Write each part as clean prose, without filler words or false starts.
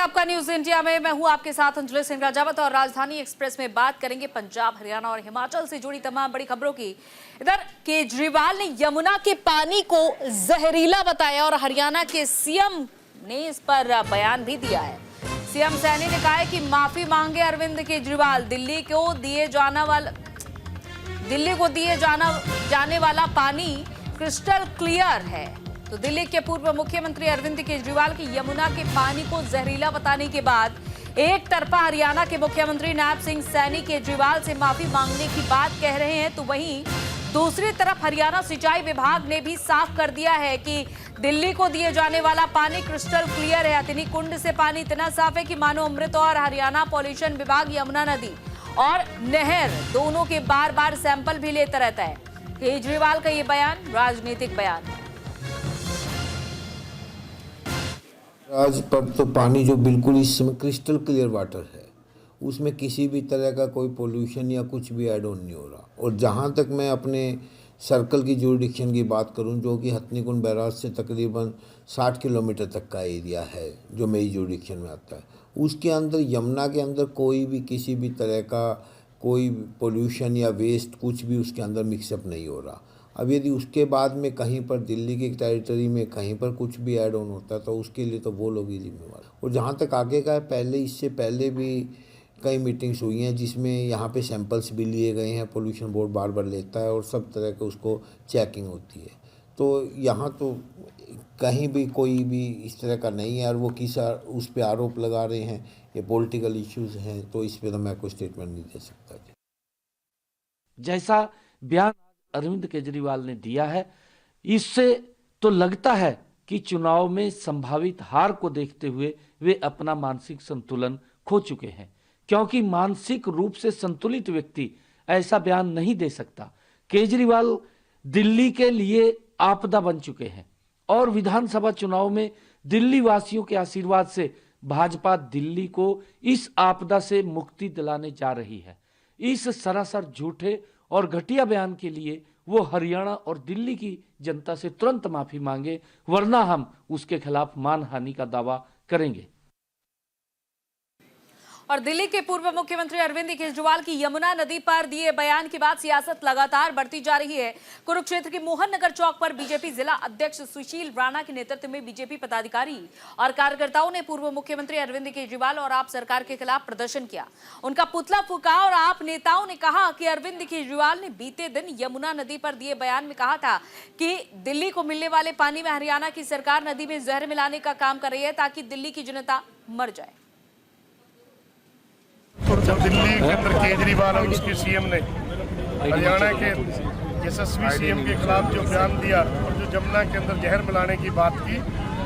आपका news India में। मैं हूं आपके साथ अंजलि सिंह राजावत और राजधानी एक्सप्रेस में बात करेंगे पंजाब, हरियाणा और हिमाचल से जुड़ी तमाम बड़ी खबरों की। इधर केजरीवाल ने यमुना के पानी को जहरीला बताया और हरियाणा के सीएम ने इस पर बयान भी दिया है। सीएम सैनी ने कहा है कि माफी मांगे अरविंद केजरीवाल। दिल्ली को दिए जाने वाला पानी क्रिस्टल क्लियर है। तो दिल्ली के पूर्व मुख्यमंत्री अरविंद केजरीवाल की यमुना के पानी को जहरीला बताने के बाद एक तरफा हरियाणा के मुख्यमंत्री नायब सिंह सैनी केजरीवाल से माफी मांगने की बात कह रहे हैं, तो वहीं दूसरी तरफ हरियाणा सिंचाई विभाग ने भी साफ कर दिया है कि दिल्ली को दिए जाने वाला पानी क्रिस्टल क्लियर है। अतिनी कुंड से पानी इतना साफ है कि मानो अमृत। और हरियाणा पॉल्यूशन विभाग यमुना नदी और नहर दोनों के बार बार सैंपल भी लेता रहता है। केजरीवाल का ये बयान राजनीतिक बयान है। आज पर तो पानी जो बिल्कुल इस समय क्रिस्टल क्लियर वाटर है, उसमें किसी भी तरह का कोई पोल्यूशन या कुछ भी ऐड ऑन नहीं हो रहा। और जहाँ तक मैं अपने सर्कल की जुरिडिक्शन की बात करूँ, जो कि हथनीकुंड बैराज से तकरीबन 60 किलोमीटर तक का एरिया है जो मेरी जुरिडिक्शन में आता है, उसके अंदर यमुना के अंदर कोई भी किसी भी तरह का कोई पोल्यूशन या वेस्ट कुछ भी उसके अंदर मिक्सअप नहीं हो रहा। अब यदि उसके बाद में कहीं पर दिल्ली के टेरिटरी में कहीं पर कुछ भी ऐड ऑन होता है तो उसके लिए तो वो लोग ही जिम्मेवार। और जहाँ तक आगे का है, इससे पहले भी कई मीटिंग्स हुई हैं जिसमें यहाँ पे सैंपल्स भी लिए गए हैं। पोल्यूशन बोर्ड बार बार लेता है और सब तरह के उसको चेकिंग होती है। तो यहाँ तो कहीं भी कोई भी इस तरह का नहीं है। और वो उस पर आरोप लगा रहे हैं ये पॉलिटिकल इश्यूज हैं, तो इस पर तो मैं कोई स्टेटमेंट नहीं दे सकता। जैसा बयान अरविंद केजरीवाल ने दिया है, इससे तो लगता है कि चुनाव में संभावित हार को देखते हुए वे अपना मानसिक संतुलन खो चुके हैं, क्योंकि मानसिक रूप से संतुलित व्यक्ति ऐसा बयान नहीं दे सकता। केजरीवाल दिल्ली के लिए आपदा बन चुके हैं और विधानसभा चुनाव में दिल्ली वासियों के आशीर्वाद से भाजपा दिल्ली को इस आपदा से मुक्ति दिलाने जा रही है। इस सरासर झूठे और घटिया बयान के लिए वो हरियाणा और दिल्ली की जनता से तुरंत माफी मांगे, वरना हम उसके खिलाफ मानहानि का दावा करेंगे। और दिल्ली के पूर्व मुख्यमंत्री अरविंद केजरीवाल की यमुना नदी पर दिए बयान के बाद सियासत लगातार बढ़ती जा रही है। कुरुक्षेत्र के मोहन नगर चौक पर बीजेपी जिला अध्यक्ष सुशील राणा के नेतृत्व में बीजेपी पदाधिकारी और कार्यकर्ताओं ने पूर्व मुख्यमंत्री अरविंद केजरीवाल और आप सरकार के खिलाफ प्रदर्शन किया। उनका पुतला फूका और आप नेताओं ने कहा कि अरविंद केजरीवाल ने बीते दिन यमुना नदी पर दिए बयान में कहा था कि दिल्ली को मिलने वाले पानी में हरियाणा की सरकार नदी में जहर मिलाने का काम कर रही है ताकि दिल्ली की जनता मर जाए। जब दिल्ली के अंदर केजरीवाल और उसके सीएम ने हरियाणा के यशस्वी सीएम के खिलाफ जो बयान दिया और जो यमुना के अंदर जहर मिलाने की बात की,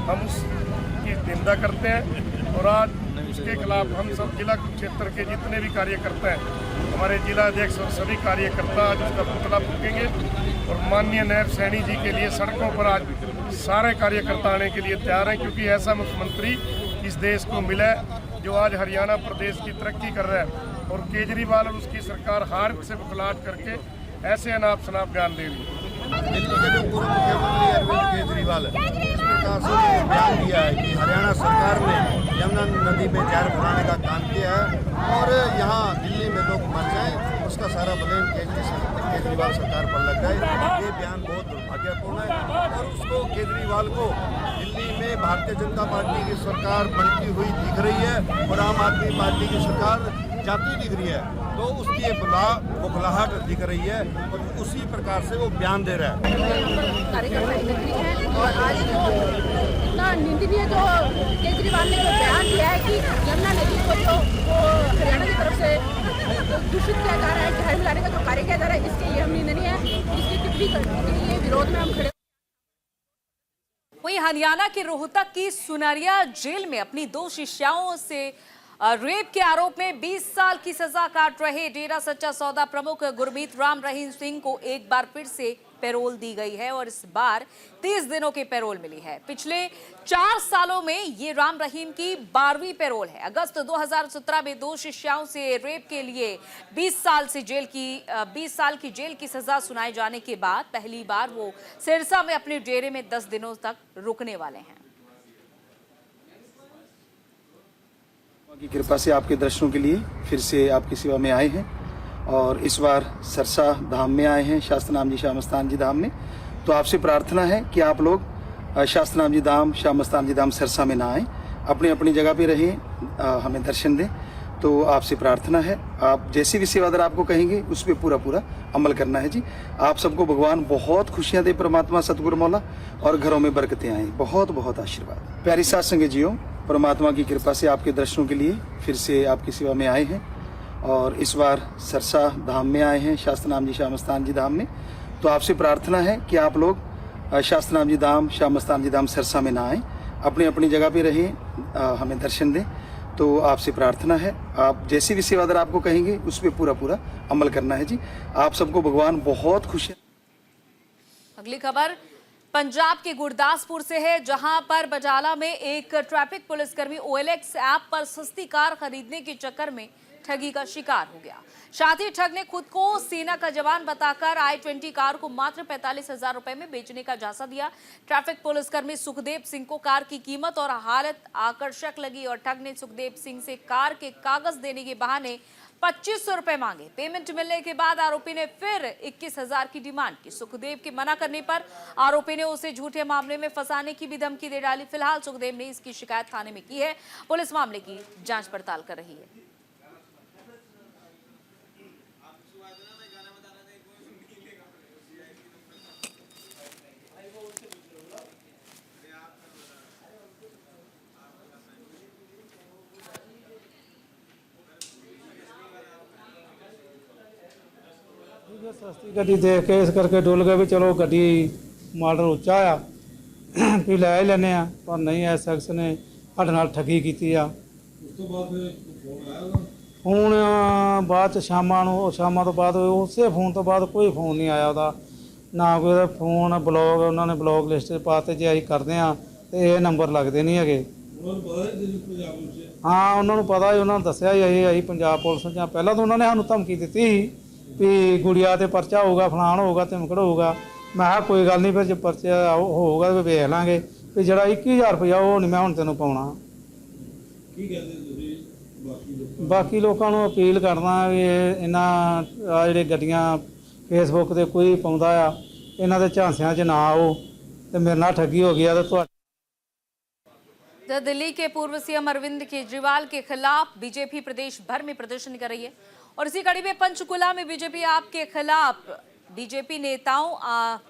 हम उसकी निंदा करते हैं। और आज उसके खिलाफ हम सब जिला क्षेत्र के जितने भी कार्यकर्ता हैं, हमारे जिला अध्यक्ष और सभी कार्यकर्ता आज उसका पुतला फूकेंगे। और माननीय नायब सैनी जी के लिए सड़कों पर आज सारे कार्यकर्ता आने के लिए तैयार हैं, क्योंकि ऐसा मुख्यमंत्री इस देश को मिला है जो आज हरियाणा प्रदेश की तरक्की कर रहा है। और केजरीवाल और उसकी सरकार हार से बुखलाहट करके ऐसे अनाप शनाप बयान दे रही है। दिल्ली के जो पूर्व मुख्यमंत्री अरविंद केजरीवाल है, इस प्रकार से बयान दिया है कि हरियाणा सरकार ने यमुना नदी में जहर फैलाने का काम किया है और यहाँ दिल्ली में लोग मर जाएं, उसका सारा ब्लेम केजरीवाल सरकार पर लग जाए। ये बयान बहुत दुर्भाग्यपूर्ण है और उसको केजरीवाल को दिल्ली में भारतीय जनता पार्टी की सरकार बनती हुई दिख रही है और आम आदमी पार्टी की सरकार जाती दिख रही है, तो उसकी एक बुखलाहट दिख रही है और उसी प्रकार से वो बयान दे रहा है। कार्यकर्ता एकत्रित हैं और आज जो इतना निंदनीय जो केजरीवाल ने जो बयान दिया है कि यमुना नदी को जो हरियाणा की तरफ से दूषित किया जा रहा है, जहर मिलाने का जो कार्य किया जा रहा है, इसके ये हम निंदनीय है। इसकी टिप्पणी करने के लिए विरोध में हम खड़े। वहीं हरियाणा के रोहतक की सुनरिया जेल में अपनी 2 शिष्याओं से रेप के आरोप में 20 साल की सजा काट रहे डेरा सच्चा सौदा प्रमुख गुरमीत राम रहीम सिंह को एक बार फिर से पैरोल दी गई है और इस बार 30 दिनों की पैरोल मिली है। पिछले 4 सालों में ये राम रहीम की 12वीं पैरोल है। अगस्त 2017 में 2 शिष्याओं से रेप के लिए 20 साल की जेल की सजा सुनाए जाने के बाद पहली बार वो सिरसा में अपने डेरे में 10 दिनों तक रुकने वाले हैं। की कृपा से आपके दर्शनों के लिए फिर से आपकी सेवा में आए हैं और इस बार सरसा धाम में आए हैं, शास्त्रनाम जी श्यामस्तान जी धाम में। तो आपसे प्रार्थना है कि आप लोग शास्त्रनाम जी धाम श्यामस्तान जी धाम सरसा में ना आए, अपनी अपनी जगह पे रहें, हमें दर्शन दें। तो आपसे प्रार्थना है, आप जैसी भी सेवादार आपको कहेंगे उस पर पूरा पूरा अमल करना है जी। आप सबको भगवान बहुत खुशियां दे, परमात्मा सतगुरु मौला, और घरों में बरकतें आए, बहुत बहुत आशीर्वाद। प्यारी साथ संगत जियो, परमात्मा की कृपा से आपके दर्शनों के लिए फिर से आपकी सेवा में आए हैं और इस बार सरसा धाम में आए हैं, शास्त्रनाम जी श्यामस्तान जी धाम में। तो आपसे प्रार्थना है कि आप लोग शास्त्रनाम जी धाम श्यामस्तान जी धाम सरसा में ना आए, अपनी अपनी जगह पे रहें, हमें दर्शन दें। तो आपसे प्रार्थना है, आप जैसी भी सेवादार आपको कहेंगे उस पर पूरा पूरा अमल करना है जी। आप सबको भगवान बहुत खुशियां। अगली खबर पंजाब के गुरदासपुर से है, जहां पर बजाला में एक ट्रैफिक पुलिसकर्मी OLX ऐप पर सस्ती कार खरीदने के चक्कर में ठगी का शिकार हो गया। साथ ही ठग ने खुद को सेना का जवान बताकर i20 कार को मात्र 45,000 रुपए में बेचने का झांसा दिया। ट्रैफिक पुलिसकर्मी सुखदेव सिंह को कार की कीमत और हालत आकर्षक लगी और ठग ने सुखदेव सिंह से कार के कागज देने के बहाने 2500 रुपए मांगे। पेमेंट मिलने के बाद आरोपी ने फिर 21,000 की डिमांड की। सुखदेव के मना करने पर आरोपी ने उसे झूठे मामले में फंसाने की भी धमकी दे डाली। फिलहाल सुखदेव ने इसकी शिकायत थाने में की है। पुलिस मामले की जांच पड़ताल कर रही है। सस्ती गड्डी देख के इस करके डुल गए भी चलो गड्डी मॉडल ਉੱਚਾ ਆ ਵੀ ਲੈ ਲੈਨੇ ਆ, ਪਰ नहीं ਐ ਸ਼ਖਸ ਨੇ ਸਾਡੇ ਨਾਲ ਠੱਗੀ ਕੀਤੀ ਆ। ਉਸ ਤੋਂ ਬਾਅਦ ਫੋਨ ਬਾਅਦ ਚ ਸ਼ਾਮਾਂ ਤੋਂ ਬਾਅਦ ਉਸੇ ਫੋਨ ਤੋਂ ਬਾਅਦ ਕੋਈ ਫੋਨ ਨਹੀਂ ਆਇਆ ਉਹਦਾ, ਨਾ ਕੋਈ ਉਹਦਾ ਫੋਨ ਬਲੌਗ, ਉਹਨਾਂ ਨੇ ਬਲੌਗ ਲਿਸਟ 'ਚ ਪਾਤੇ ਜੇ ਅਸੀਂ ਕਰਦੇ ਆ ਤੇ ਇਹ ਨੰਬਰ ਲੱਗਦੇ ਨਹੀਂ ਹੈਗੇ। ਹਾਂ ਉਹਨਾਂ ਨੂੰ ਪਤਾ ਹੀ, ਉਹਨਾਂ ਨੂੰ ਦੱਸਿਆ ਹੀ ਅਸੀਂ ਪੰਜਾਬ ਪੁਲਿਸ ਜਾਂ ਪਹਿਲਾਂ ਤਾਂ ਉਹਨਾਂ ਨੇ ਸਾਨੂੰ ਧਮਕੀ ਦਿੱਤੀ ਸੀ ਵੀ ਗੁੜੀਆ ਤੇ ਪਰਚਾ ਹੋਊਗਾ, ਫਲਾਣ ਹੋਊਗਾ, ਧਮਕੜ ਹੋਊਗਾ। ਮੈਂ ਕਿਹਾ ਕੋਈ ਗੱਲ ਨਹੀਂ, ਫਿਰ ਜੇ ਪਰਚਾ ਹੋਊਗਾ ਤਾਂ ਵੇਖ ਲਾਂਗੇ ਵੀ ਜਿਹੜਾ 21,000 ਰੁਪਇਆ ਉਹ ਨਹੀਂ ਮੈਂ ਹੁਣ ਤੈਨੂੰ ਪਾਉਣਾ। ਕੀ ਕਹਿੰਦੇ ਤੁਸੀਂ ਬਾਕੀ ਲੋਕਾਂ ਨੂੰ ਅਪੀਲ ਕਰਦਾ ਵੀ ਇਹਨਾਂ ਆ ਜਿਹੜੇ ਗੱਡੀਆਂ ਫੇਸਬੁੱਕ ਤੇ ਕੋਈ ਪਾਉਂਦਾ ਆ, ਇਹਨਾਂ ਦੇ ਝਾਂਸਿਆਂ 'ਚ ਨਾ ਆਓ ਤੇ ਮੇਰੇ ਨਾਲ ਠੱਗੀ ਹੋ ਗਈ ਆ ਤੇ दिल्ली के पूर्व सीएम अरविंद केजरीवाल के खिलाफ बीजेपी प्रदेश भर में प्रदर्शन कर रही है और इसी कड़ी में पंचकुला में बीजेपी आप के खिलाफ बीजेपी नेताओं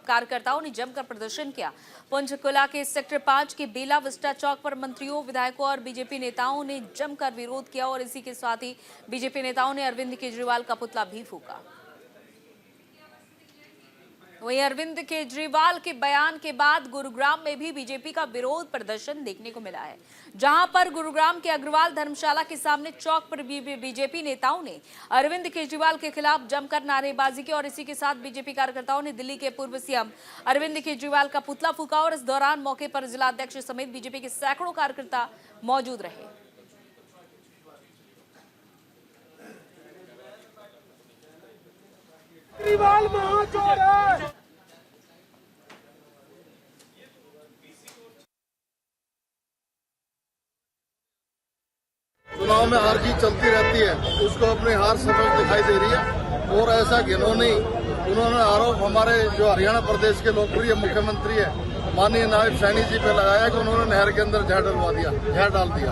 कार्यकर्ताओं ने जमकर प्रदर्शन किया। पंचकुला के सेक्टर 5 के बेला विस्टा चौक पर मंत्रियों, विधायकों और बीजेपी नेताओं ने जमकर विरोध किया और इसी के साथ ही बीजेपी नेताओं ने अरविंद केजरीवाल का पुतला भी फूंका। वहीं अरविंद केजरीवाल के बयान के बाद गुरुग्राम में भी बीजेपी का विरोध प्रदर्शन देखने को मिला है, जहां पर गुरुग्राम के अग्रवाल धर्मशाला के सामने चौक पर बीजेपी नेताओं ने अरविंद केजरीवाल के खिलाफ जमकर नारेबाजी की और इसी के साथ बीजेपी कार्यकर्ताओं ने दिल्ली के पूर्व सीएम अरविंद केजरीवाल का पुतला फूंका और इस दौरान मौके पर जिलाध्यक्ष समेत बीजेपी के सैकड़ों कार्यकर्ता मौजूद रहे। चुनाव में हार जीत चलती रहती है, उसको अपनी हार सफल दिखाई दे रही है और ऐसा घिनौनी उन्होंने आरोप हमारे जो हरियाणा प्रदेश के लोकप्रिय मुख्यमंत्री है माननीय नायब सैनी जी पे लगाया कि उन्होंने नहर के अंदर जहर डाल दिया।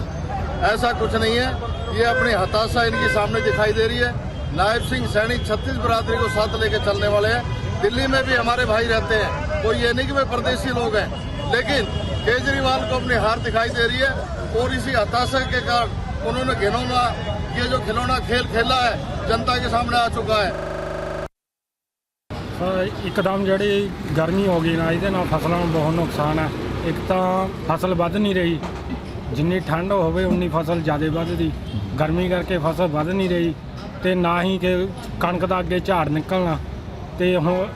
ऐसा कुछ नहीं है, ये अपनी हताशा इनके सामने दिखाई दे रही है। नायब सिंह सैनी 36 बिरादरी को साथ लेके चलने वाले हैं। दिल्ली में भी हमारे भाई रहते हैं, कोई ये नहीं कि वे परदेशी लोग हैं, लेकिन केजरीवाल को अपनी हार दिखाई दे रही है और इसी हताशा के कारण उन्होंने घिनौना ये जो खिलौना खेल खेला है जनता के सामने आ चुका है। ਇੱਕਦਮ ਜਿਹੜੀ ਗਰਮੀ ਹੋ ਗਈ ਨਾ, ਇਹਦੇ ਨਾਲ ਫਸਲਾਂ ਨੂੰ ਬਹੁਤ ਨੁਕਸਾਨ ਹੈ। ਇੱਕ ਤਾਂ ਫਸਲ ਵੱਧ ਨਹੀਂ ਰਹੀ, ਜਿੰਨੀ ਠੰਡ ਹੋਵੇ ਉਨੀ ਫਸਲ ਜ਼ਿਆਦਾ ਵੱਧਦੀ, ਗਰਮੀ ਕਰਕੇ ਫਸਲ ਵੱਧ ਨਹੀਂ ਰਹੀ ਤੇ ਨਾ ਹੀ ਕਿ ਕਣਕ ਦਾ ਅੱਗੇ ਝਾੜ ਨਿਕਲਣਾ ਤੇ ਹੁਣ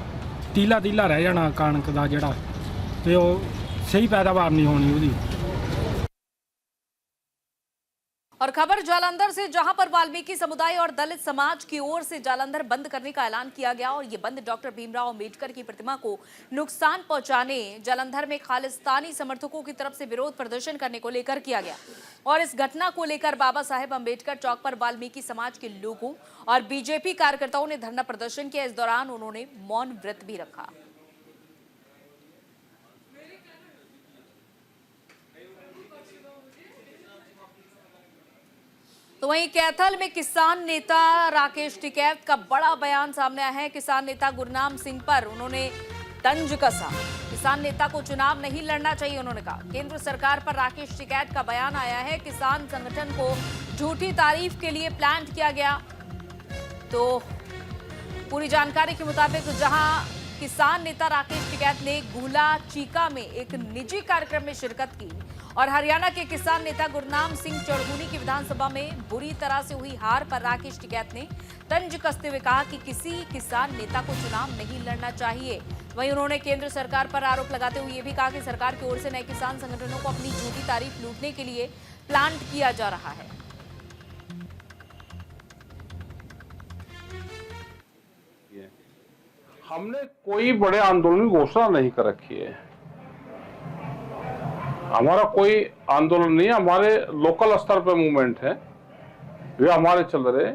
ਤੀਲਾ ਰਹਿ ਜਾਣਾ ਕਣਕ ਦਾ ਜਿਹੜਾ, ਤੇ ਉਹ ਸਹੀ ਪੈਦਾਵਾਰ ਨਹੀਂ ਹੋਣੀ ਉਹਦੀ। और खबर जालंधर से, जहां पर वाल्मीकि समुदाय और दलित समाज की ओर से जालंधर बंद करने का ऐलान किया गया और ये बंद डॉक्टर भीमराव अंबेडकर की प्रतिमा को नुकसान पहुंचाने जालंधर में खालिस्तानी समर्थकों की तरफ से विरोध प्रदर्शन करने को लेकर किया गया। और इस घटना को लेकर बाबा साहेब अंबेडकर चौक पर वाल्मीकि समाज के लोगों और बीजेपी कार्यकर्ताओं ने धरना प्रदर्शन किया। इस दौरान उन्होंने मौन व्रत भी रखा। तो वहीं कैथल में किसान नेता राकेश टिकैत का बड़ा बयान सामने आया है। किसान नेता गुरनाम सिंह पर उन्होंने तंज कसा। किसान नेता को चुनाव नहीं लड़ना चाहिए, उन्होंने कहा। केंद्र सरकार पर राकेश टिकैत का बयान आया है। किसान संगठन को झूठी तारीफ के लिए प्लांट किया गया। तो पूरी जानकारी के मुताबिक जहां किसान नेता राकेश टिकैत ने गुहला चीका में एक निजी कार्यक्रम में शिरकत की और हरियाणा के किसान नेता गुरनाम सिंह चढ़गुनी की विधानसभा में बुरी तरह से हुई हार पर राकेश टिकैत ने तंज कसते हुए कहा कि किसी किसान नेता को चुनाव नहीं लड़ना चाहिए। वहीं उन्होंने केंद्र सरकार पर आरोप लगाते हुए ये भी कहा कि सरकार की ओर से नए किसान संगठनों को अपनी झूठी तारीफ लूटने के लिए प्लांट किया जा रहा है। हमने कोई बड़े आंदोलन की घोषणा नहीं कर रखी है। हमारा कोई आंदोलन नहीं है, हमारे लोकल स्तर पे मूवमेंट है, वे हमारे चल रहे।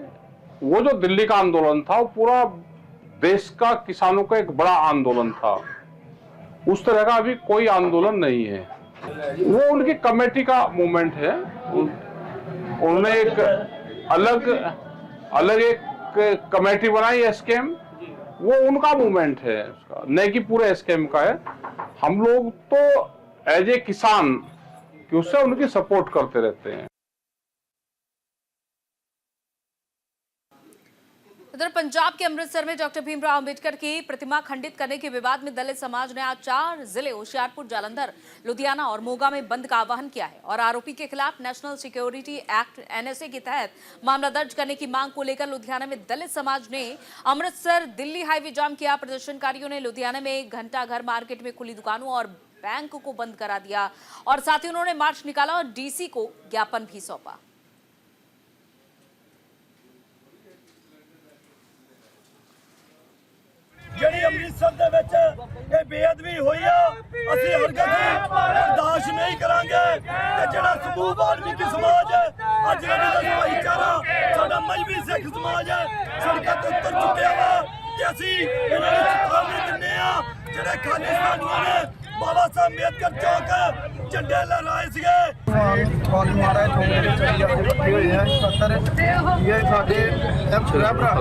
वो जो दिल्ली का आंदोलन था वो पूरा देश का किसानों का एक बड़ा आंदोलन था। उस तरह का अभी कोई आंदोलन नहीं है। वो उनकी कमेटी का मूवमेंट है। उन्होंने एक अलग एक कमेटी बनाई है, स्कीम, वो उनका मूवमेंट है, उसका नहीं कि पूरे स्कीम का है। हम लोग तो एज ए किसान कि उससे उनकी सपोर्ट करते रहते हैं। उधर पंजाब के अमृतसर में डॉक्टर भीमराव अंबेडकर की प्रतिमा खंडित करने के विवाद में दलित समाज ने आज 4 जिले होशियारपुर, जालंधर, लुधियाना और मोगा में बंद का आह्वान किया है और आरोपी के खिलाफ नेशनल सिक्योरिटी एक्ट NSA के तहत मामला दर्ज करने की मांग को लेकर लुधियाना में दलित समाज ने अमृतसर दिल्ली हाईवे जाम किया। प्रदर्शनकारियों ने लुधियाना में घंटा घर मार्केट में खुली दुकानों और बैंक को बंद करा दिया और साथ ही उन्होंने मार्च निकाला और DC को ज्ञापन भी सौंपा। ਜਿਹੜੀ ਅੰਮ੍ਰਿਤਸਰ ਦੇ ਵਿੱਚ ਇਹ ਬੇਅਦਬੀ ਹੋਈ ਆ, ਅਸੀਂ ਹਰਗਜ਼ ਬਰਦਾਸ਼ਤ ਨਹੀਂ ਕਰਾਂਗੇ। ਤੇ ਜਿਹੜਾ ਸਮੂਹ ਵਾਲਮੀਕੀ ਸਮਾਜ ਅੱਜ ਦਾ ਭਾਈਚਾਰਾ ਸਾਡਾ ਮਜ਼੍ਹਬੀ ਸਿੱਖ ਸਮਾਜ ਸੜਕਾਂ ਤੇ ਉਤਰ ਚੁੱਕਿਆ ਵਾ ਤੇ ਅਸੀਂ ਇਹਨਾਂ ਨੂੰ ਚੇਤਾਵਨੀ ਦਿੰਦੇ ਆ। ਜਿਹੜੇ ਖਾਲਿਸਤਾਨੀਆਂ ਨੇ ਬਾਬਾ ਸਾਹਿਬ ਅੰਬੇਦਕਰ ਚੌਕ ਝੰਡੇ ਲਹਿਰਾਏ ਸੀਗੇ। ਮਾੜਾ ਹੋਏ ਹੈ ਸੱਤਰ ਇਹ ਸਾਡੇ ਭਰਾ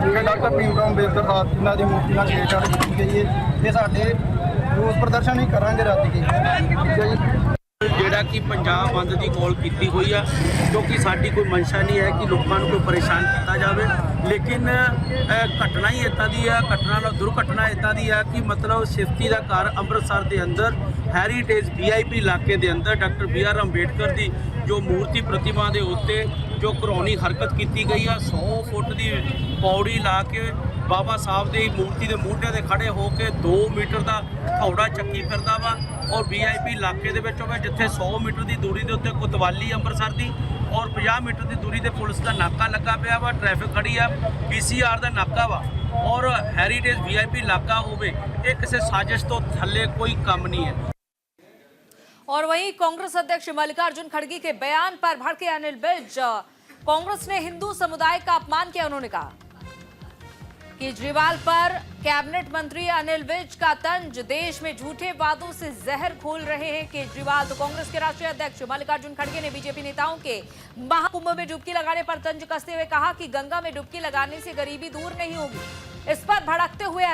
डॉक्टर भीमराव अंबेडकर साहब जिन्हों की मूर्ति ਨਾਲ छेड़छाड़ की गई है। ये साढ़े रोस प्रदर्शन ही करांगे रात की। ਜਿਹੜਾ ਕਿ ਪੰਜਾਬ ਬੰਦ ਦੀ ਕਾਲ ਕੀਤੀ ਹੋਈ ਆ, ਕਿਉਂਕਿ ਸਾਡੀ ਕੋਈ ਮਨਸ਼ਾ ਨਹੀਂ ਹੈ ਕਿ ਲੋਕਾਂ ਨੂੰ ਕੋਈ ਪਰੇਸ਼ਾਨ ਕੀਤਾ ਜਾਵੇ। ਲੇਕਿਨ ਘਟਨਾ ਹੀ ਇਦਾਂ ਦੀ ਆ, ਦੁਰਘਟਨਾ ਇਦਾਂ ਦੀ ਆ ਕਿ ਮਤਲਬ ਸਿਫਤੀ ਦਾ ਘਰ ਅੰਮ੍ਰਿਤਸਰ ਦੇ ਅੰਦਰ ਹੈਰੀਟੇਜ VIP ਇਲਾਕੇ ਦੇ ਅੰਦਰ ਡਾਕਟਰ BR ਅੰਬੇਡਕਰ ਦੀ ਜੋ ਮੂਰਤੀ ਪ੍ਰਤਿਮਾ ਦੇ ਉੱਤੇ ਜੋ ਘਰੌਣੀ ਹਰਕਤ ਕੀਤੀ ਗਈ ਆ, 100 ਫੁੱਟ ਦੀ ਪੌੜੀ ਲਾ ਕੇ ਬਾਬਾ ਸਾਹਿਬ ਦੀ ਮੂਰਤੀ ਦੇ ਮੋਢੇ ਤੇ ਖੜੇ ਹੋ ਕੇ 2 ਮੀਟਰ ਦਾ ਹੌੜਾ ਚੱਕੀ ਫਿਰਦਾ ਵਾ ਔਰ VIP ਇਲਾਕੇ ਦੇ ਵਿੱਚ ਹੋਵੇ ਜਿੱਥੇ 100 ਮੀਟਰ ਦੀ ਦੂਰੀ ਦੇ ਉੱਤੇ ਕੋਤਵਾਲੀ ਅੰਮ੍ਰਿਤਸਰ ਦੀ ਔਰ 50 ਮੀਟਰ ਦੀ ਦੂਰੀ ਤੇ ਪੁਲਿਸ ਦਾ ਨਾਕਾ ਲੱਗਾ ਪਿਆ ਵਾ, ਟ੍ਰੈਫਿਕ ਖੜੀ ਆ, PCR ਦਾ ਨਾਕਾ ਵਾ ਔਰ ਹੈਰੀਟੇਜ VIP ਇਲਾਕਾ ਹੋਵੇ, ਇਹ ਕਿਸੇ ਸਾਜ਼ਿਸ਼ ਤੋਂ ਥੱਲੇ ਕੋਈ ਕੰਮ नहीं है। और वहीं कांग्रेस अध्यक्ष मल्लिकार्जुन खड़गे के बयान पर भड़के अनिल विज। कांग्रेस ने हिंदू समुदाय का अपमान किया। उन्होंने कहा केजरीवाल पर कैबिनेट मंत्री अनिल विज का तंज, देश में झूठे वादों से जहर घोल रहे हैं केजरीवाल। तो कांग्रेस के राष्ट्रीय अध्यक्ष मल्लिकार्जुन खड़गे ने बीजेपी नेताओं के महाकुंभ में डुबकी लगाने पर तंज कसते हुए कहा कि गंगा में डुबकी लगाने से गरीबी दूर नहीं होगी। इस पर भड़कते हुए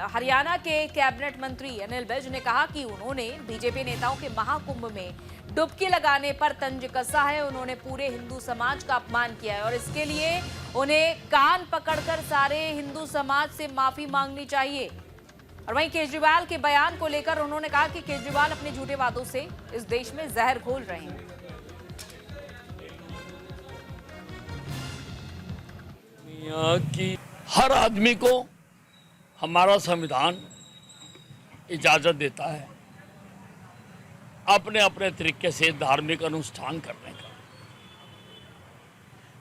हरियाणा के कैबिनेट मंत्री अनिल विज ने कहा कि उन्होंने बीजेपी नेताओं के महाकुंभ में डुबकी लगाने पर तंज कसा है। उन्होंने पूरे हिंदू समाज का अपमान किया है और इसके लिए उन्हें कान पकड़कर सारे हिंदू समाज से माफी मांगनी चाहिए। और वहीं केजरीवाल के बयान को लेकर उन्होंने कहा कि केजरीवाल अपने झूठे वादों से इस देश में जहर घोल रहे हैं। कि हर आदमी को हमारा संविधान इजाज़त देता है अपने अपने तरीके से धार्मिक अनुष्ठान करने का।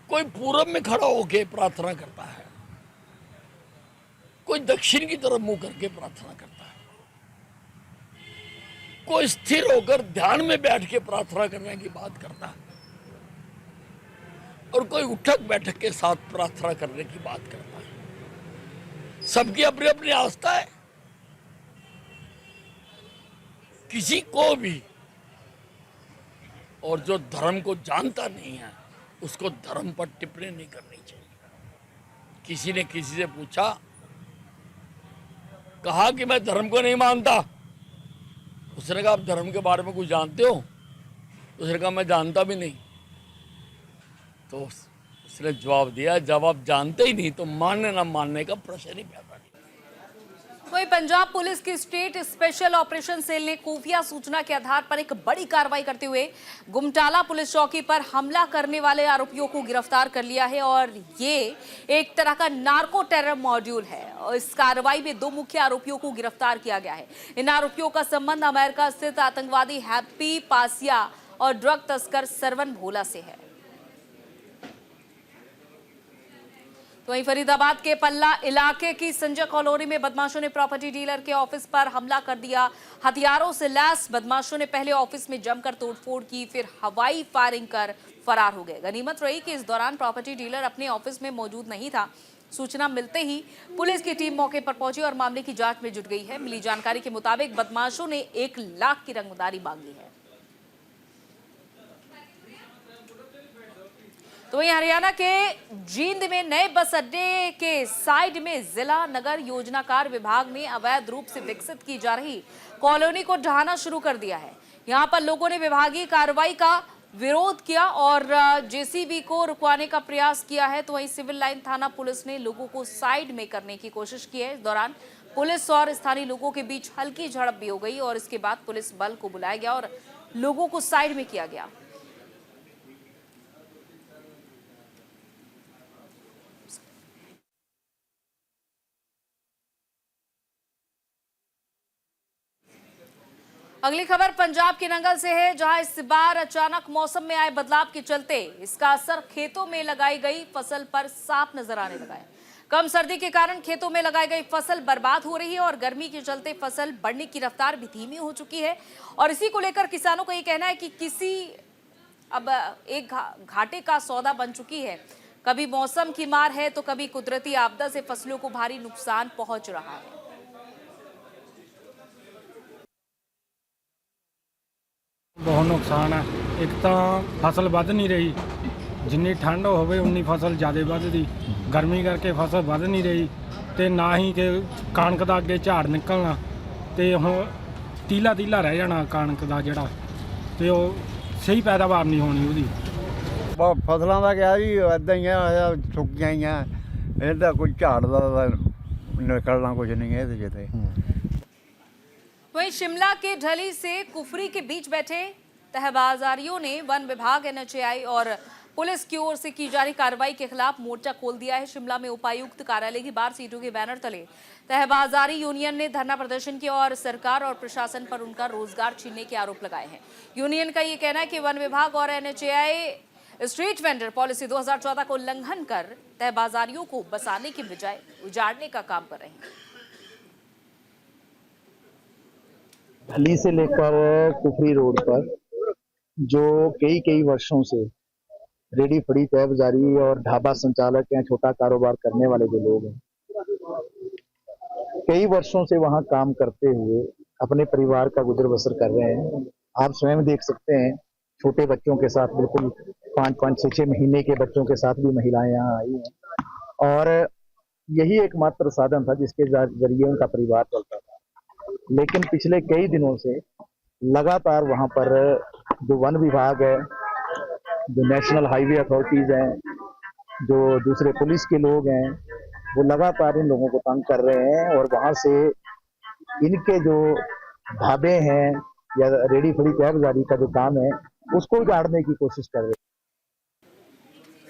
कोई पूरब में खड़ा होकर प्रार्थना करता है, कोई दक्षिण की तरफ मुंह करके प्रार्थना करता है, कोई स्थिर होकर ध्यान में बैठ के प्रार्थना करने की बात करता है और कोई उठक बैठक के साथ प्रार्थना करने की बात करता है। सबकी अपनी अपनी आस्था है। किसी को भी, और जो धर्म को जानता नहीं है उसको धर्म पर टिप्पणी नहीं करनी चाहिए। किसी ने किसी से पूछा, कहा कि मैं धर्म को नहीं मानता। उसने कहा, आप धर्म के बारे में कुछ जानते हो? उसने कहा, मैं जानता भी नहीं। तो उसने जवाब दिया, जब आप जानते ही नहीं तो मानने ना मानने का प्रश्न ही पैदा नहीं। वहीं पंजाब पुलिस की स्टेट स्पेशल ऑपरेशन सेल ने खुफिया सूचना के आधार पर एक बड़ी कार्रवाई करते हुए गुमटाला पुलिस चौकी पर हमला करने वाले आरोपियों को गिरफ्तार कर लिया है और ये एक तरह का नार्को टेरर मॉड्यूल है। और इस कार्रवाई में 2 मुख्य आरोपियों को गिरफ्तार किया गया है। इन आरोपियों का संबंध अमेरिका स्थित आतंकवादी हैप्पी पासिया और ड्रग तस्कर सरवन भोला से है। तो वहीं फरीदाबाद के पल्ला इलाके की संजय कॉलोनी में बदमाशों ने प्रॉपर्टी डीलर के ऑफिस पर हमला कर दिया। हथियारों से लैस बदमाशों ने पहले ऑफिस में जमकर तोड़फोड़ की, फिर हवाई फायरिंग कर फरार हो गए। गनीमत रही कि इस दौरान प्रॉपर्टी डीलर अपने ऑफिस में मौजूद नहीं था। सूचना मिलते ही पुलिस की टीम मौके पर पहुंची और मामले की जांच में जुट गई है। मिली जानकारी के मुताबिक बदमाशों ने 1 लाख की रंगदारी मांगी है। तो वहीं हरियाणा के जींद में नए बस अड्डे के साइड में जिला नगर योजनाकार विभाग ने अवैध रूप से विकसित की जा रही कॉलोनी को ढहाना शुरू कर दिया है। यहां पर लोगों ने विभागीय कार्रवाई का विरोध किया और जेसीबी को रुकवाने का प्रयास किया है। तो वहीं सिविल लाइन थाना पुलिस ने लोगों को साइड में करने की कोशिश की है। इस दौरान पुलिस और स्थानीय लोगों के बीच हल्की झड़प भी हो गई और इसके बाद पुलिस बल को बुलाया गया और लोगों को साइड में किया गया। अगली खबर पंजाब के नंगल से है, जहां इस बार अचानक मौसम में आए बदलाव के चलते इसका असर खेतों में लगाई गई फसल पर साफ नजर आने लगा है। कम सर्दी के कारण खेतों में लगाई गई फसल बर्बाद हो रही है और गर्मी के चलते फसल बढ़ने की रफ्तार भी धीमी हो चुकी है। और इसी को लेकर किसानों का ये कहना है कि अब एक घाटे का सौदा बन चुकी है। कभी मौसम की मार है तो कभी कुदरती आपदा से फसलों को भारी नुकसान पहुंच रहा है। बहुत नुकसान है। एक तो फसल वध नहीं रही, जिन्नी ठंड होवे उन्नी फसल ज़्यादा वधदी। गर्मी करके फसल वध नहीं रही तो ना ही कि कणक का अगे झाड़ निकलना तो हुण तीला तीला रह जाना कणक का जिहड़ा ते ओह सही पैदावार नहीं होनी उहदी। फसलों का क्या जी इदां ही है, सुक्कियां ही हैं, इहदा कोई झाड़ दा निकलना कुछ नहीं है इहदे च ते। वहीं शिमला के ढली से कुफरी के बीच बैठे तहबाजारियों ने वन विभाग, एनएचएआई और पुलिस की ओर से की जा रही कार्रवाई के खिलाफ मोर्चा खोल दिया है। शिमला में उपायुक्त कार्यालय की बाहर सीटों के बैनर तले तहबाजारी यूनियन ने धरना प्रदर्शन किया और सरकार और प्रशासन पर उनका रोजगार छीनने के आरोप लगाए हैं। यूनियन का ये कहना है कि वन विभाग और एनएचएआई स्ट्रीट वेंडर पॉलिसी 2014 का उल्लंघन कर तहबाजारियों को बसाने की बजाय उजाड़ने का काम कर रहे हैं। ढली से लेकर कुफरी रोड पर जो कई वर्षों से रेडी फड़ी तहबाजारी और ढाबा संचालक या छोटा कारोबार करने वाले जो लोग हैं, कई वर्षों से वहां काम करते हुए अपने परिवार का गुजर बसर कर रहे हैं। आप स्वयं देख सकते हैं, छोटे बच्चों के साथ, बिल्कुल 5-5, 6-6 महीने के बच्चों के साथ भी महिलाएं यहाँ आई हैं और यही एकमात्र साधन था जिसके जरिए उनका परिवार चलता था। लेकिन पिछले कई दिनों से लगातार वहां पर जो वन विभाग है, जो नेशनल हाईवे अथॉरिटीज हैं, जो दूसरे पुलिस के लोग हैं, वो लगातार इन लोगों को तंग कर रहे हैं और वहां से इनके जो ढाबे हैं या रेडी फड़ी तहबाजारी का जो काम है उसको उजाड़ने की कोशिश कर रहे हैं।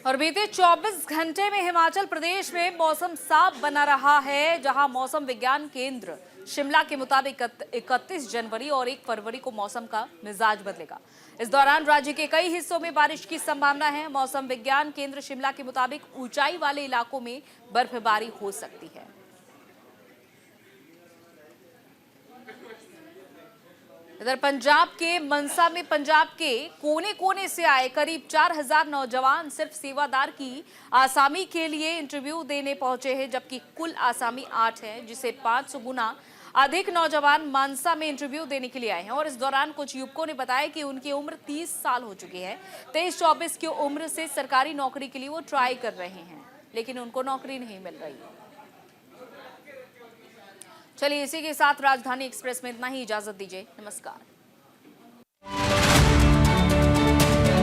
और बीते 24 घंटे में हिमाचल प्रदेश में मौसम साफ बना रहा है, जहां मौसम विज्ञान केंद्र शिमला के मुताबिक 31 जनवरी और 1 फरवरी को मौसम का मिजाज बदलेगा। इस दौरान राज्य के कई हिस्सों में बारिश की संभावना है। मौसम विज्ञान केंद्र शिमला के मुताबिक ऊंचाई वाले इलाकों में बर्फबारी हो सकती है। इधर पंजाब के मनसा में पंजाब के कोने कोने से आए करीब 4000 नौजवान सिर्फ सेवादार की आसामी के लिए इंटरव्यू देने पहुंचे हैं, जबकि कुल आसामी 8 है, जिसे 500 गुना अधिक नौजवान मानसा में इंटरव्यू देने के लिए आए हैं। और इस दौरान कुछ युवकों ने बताया कि उनकी उम्र 30 साल हो चुकी है। 23-24 की उम्र से सरकारी नौकरी के लिए वो ट्राई कर रहे हैं, लेकिन उनको नौकरी नहीं मिल रही। चलिए इसी के साथ राजधानी एक्सप्रेस में इतना ही, इजाजत दीजिए, नमस्कार।